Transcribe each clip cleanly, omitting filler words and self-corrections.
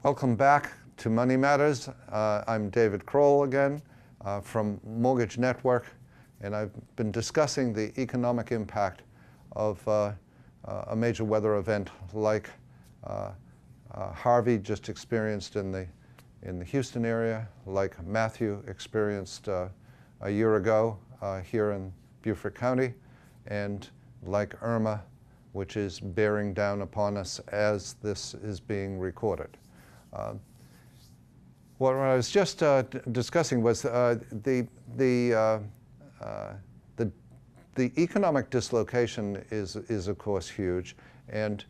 Welcome back to Money Matters. I'm DCrowell again from Mortgage Network, and I've been discussing the economic impact of a major weather event like Harvey just experienced in the Houston area, like Matthew experienced a year ago here in Beaufort County, and like Irma, which is bearing down upon us as this is being recorded. What I was just discussing was the economic dislocation is of course huge, and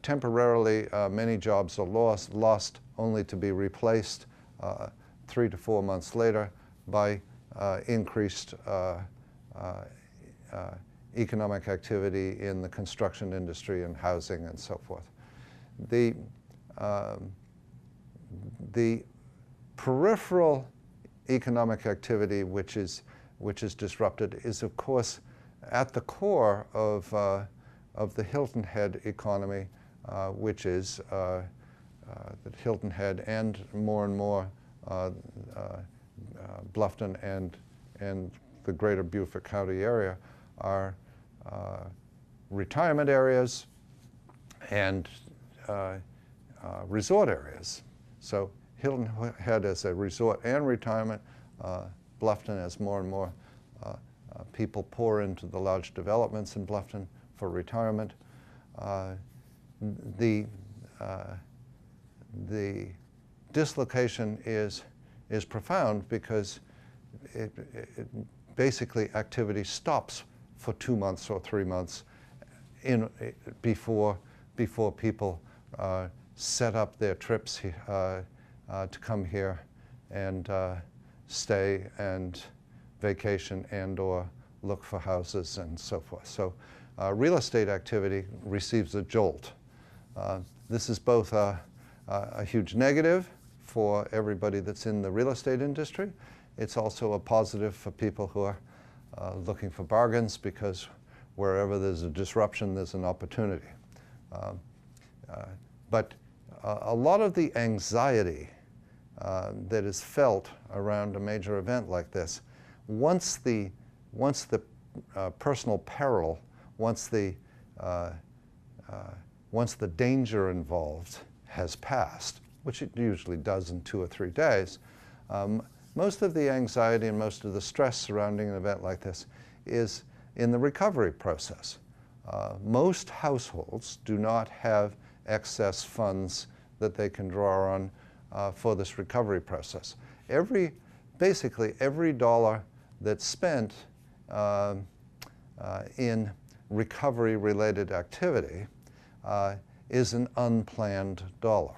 temporarily many jobs are lost only to be replaced 3 to 4 months later by increased economic activity in the construction industry and housing and so forth. The peripheral economic activity which is disrupted is of course at the core of the Hilton Head economy, which is the Hilton Head and more Bluffton and the greater Beaufort County area are retirement areas and resort areas. So Hilton Head as a resort and retirement, Bluffton as more and more people pour into the large developments in Bluffton for retirement. The dislocation is profound because it basically activity stops for 2 months or 3 months before people set up their trips to come here and stay and vacation and or look for houses and so forth. So real estate activity receives a jolt. This is both a huge negative for everybody that's in the real estate industry. It's also a positive for people who are looking for bargains, because wherever there's a disruption, there's an opportunity. But a lot of the anxiety that is felt around a major event like this, once the personal peril, once the danger involved has passed, which it usually does in 2 or 3 days, most of the anxiety and most of the stress surrounding an event like this is in the recovery process. Most households do not have excess funds that they can draw on for this recovery process. Basically every dollar that's spent in recovery-related activity is an unplanned dollar.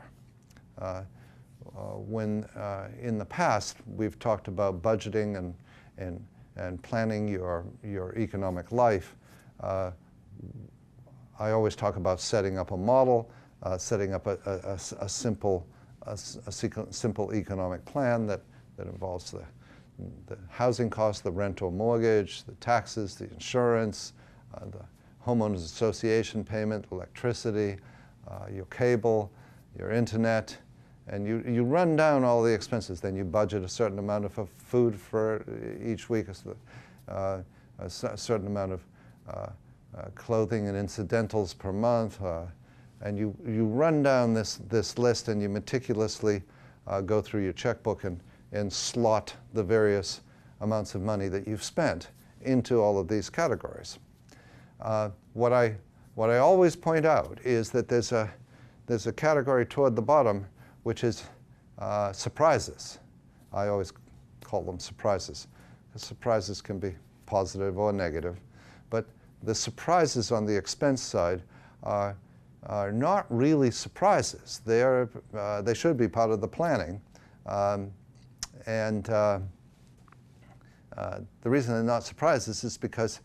When in the past we've talked about budgeting and planning your economic life, I always talk about setting up a model, setting up a simple economic plan that involves the housing costs, the rent or mortgage, the taxes, the insurance, the homeowners association payment, electricity, your cable, your internet, and you run down all the expenses. Then you budget a certain amount of food for each week, a certain amount of clothing and incidentals per month, and you run down this list, and you meticulously go through your checkbook and slot the various amounts of money that you've spent into all of these categories. What I always point out is that there's a category toward the bottom which is surprises. I always call them surprises. The surprises can be positive or negative, but the surprises on the expense side are not really surprises. They should be part of the planning. The reason they're not surprises is because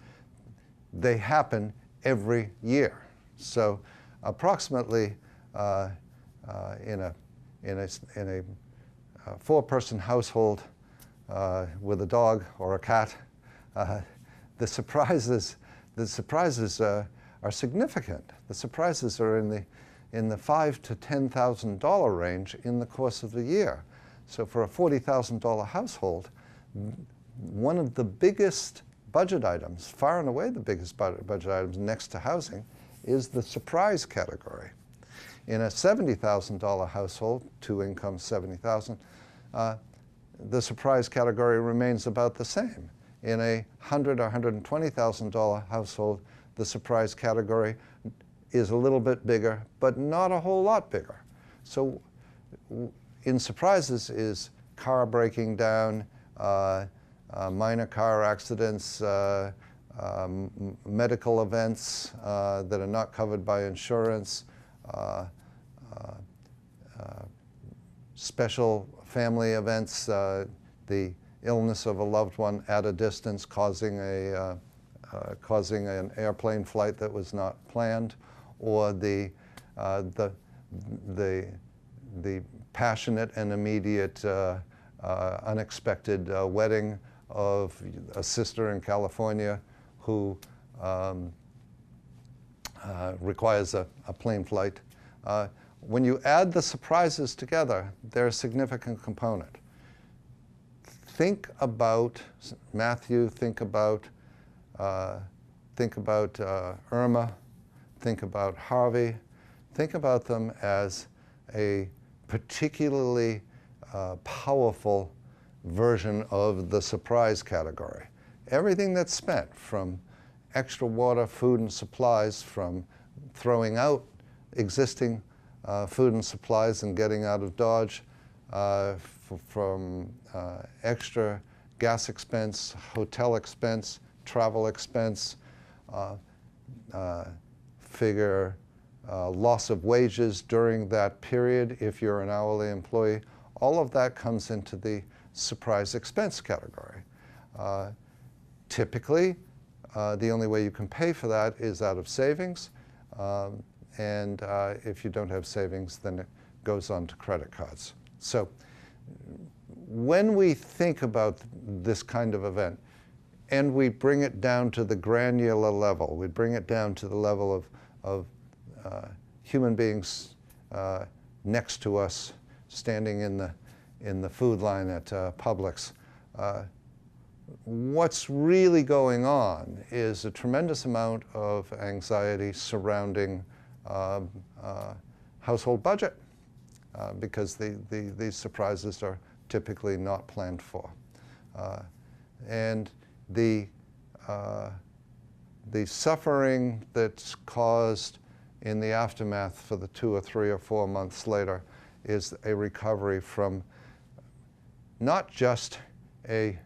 they happen every year. So approximately in a 4-person household with a dog or a cat, the surprises are significant. The surprises are in in the $5,000 to $10,000 range in the course of the year. So for a $40,000 household, one of the biggest budget items, far and away the biggest budget items next to housing, is the surprise category. In a $70,000 household, two incomes, $70,000, the surprise category remains about the same. In a $100,000 or $120,000 household, the surprise category is a little bit bigger, but not a whole lot bigger. So in surprises is car breaking down, minor car accidents, medical events that are not covered by insurance, special family events, the illness of a loved one at a distance causing an airplane flight that was not planned, or the passionate and immediate unexpected wedding of a sister in California who requires a plane flight. When you add the surprises together, they're a significant component. Think about Matthew, think about Irma, think about Harvey, think about them as a particularly powerful version of the surprise category. Everything that's spent, from extra water, food, and supplies, from throwing out existing food and supplies and getting out of Dodge, from extra gas expense, hotel expense, travel expense, figure loss of wages during that period if you're an hourly employee. All of that comes into the surprise expense category. Typically, the only way you can pay for that is out of savings. And if you don't have savings, then it goes on to credit cards. So when we think about this kind of event, and we bring it down to the granular level, we bring it down to the level of human beings next to us, standing in the food line at Publix, what's really going on is a tremendous amount of anxiety surrounding household budget, because these surprises are typically not planned for. And the suffering that's caused in the aftermath for the 2 or 3 or 4 months later is a recovery from not just a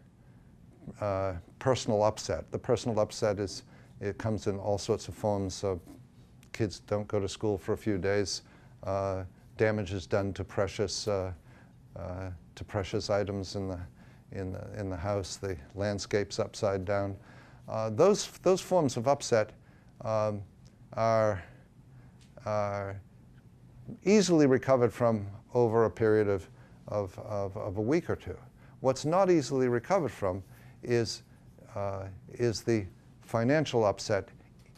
personal upset. The personal upset it comes in all sorts of forms. So kids don't go to school for a few days. Damage is done to precious items in the house. The landscape's upside down. Those forms of upset are easily recovered from over a period of a week or two. What's not easily recovered from is the financial upset,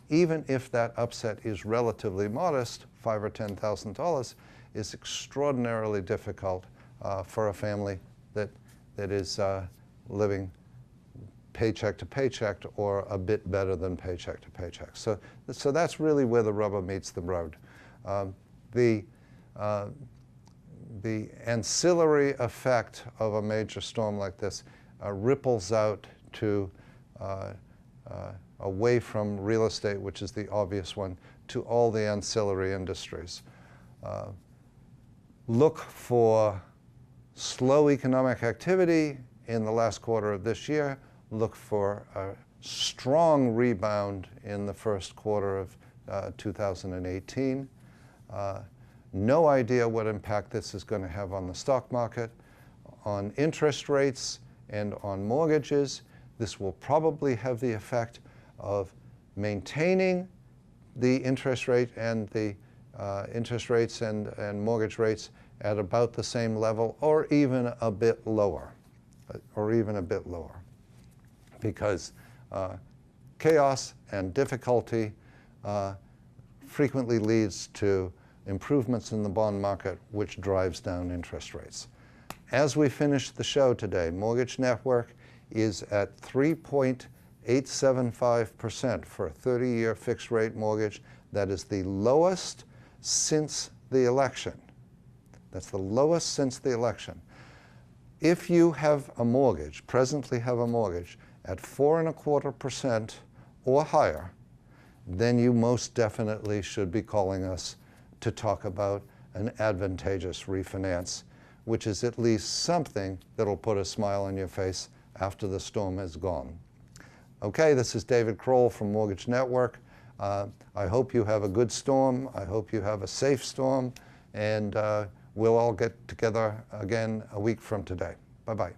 even if that upset is relatively modest. $5,000 or $10,000 is extraordinarily difficult for a family that is living paycheck to paycheck, or a bit better than paycheck to paycheck. So that's really where the rubber meets the road. The ancillary effect of a major storm like this ripples out to away from real estate, which is the obvious one, to all the ancillary industries. Look for slow economic activity in the last quarter of this year. Look for a strong rebound in the first quarter of 2018. No idea what impact this is going to have on the stock market, on interest rates, and on mortgages. This will probably have the effect of maintaining the interest rate and the interest rates and mortgage rates at about the same level, or even a bit lower, because chaos and difficulty frequently leads to improvements in the bond market, which drives down interest rates. As we finish the show today, Mortgage Network is at 3.875% for a 30-year fixed rate mortgage. That is the lowest since the election. That's the lowest since the election. If you have a mortgage, presently have a mortgage at 4.25% or higher, then you most definitely should be calling us to talk about an advantageous refinance, which is at least something that'll put a smile on your face after the storm is gone. Okay, this is David Crowell from Mortgage Network. I hope you have a good storm. I hope you have a safe storm, and we'll all get together again a week from today. Bye-bye.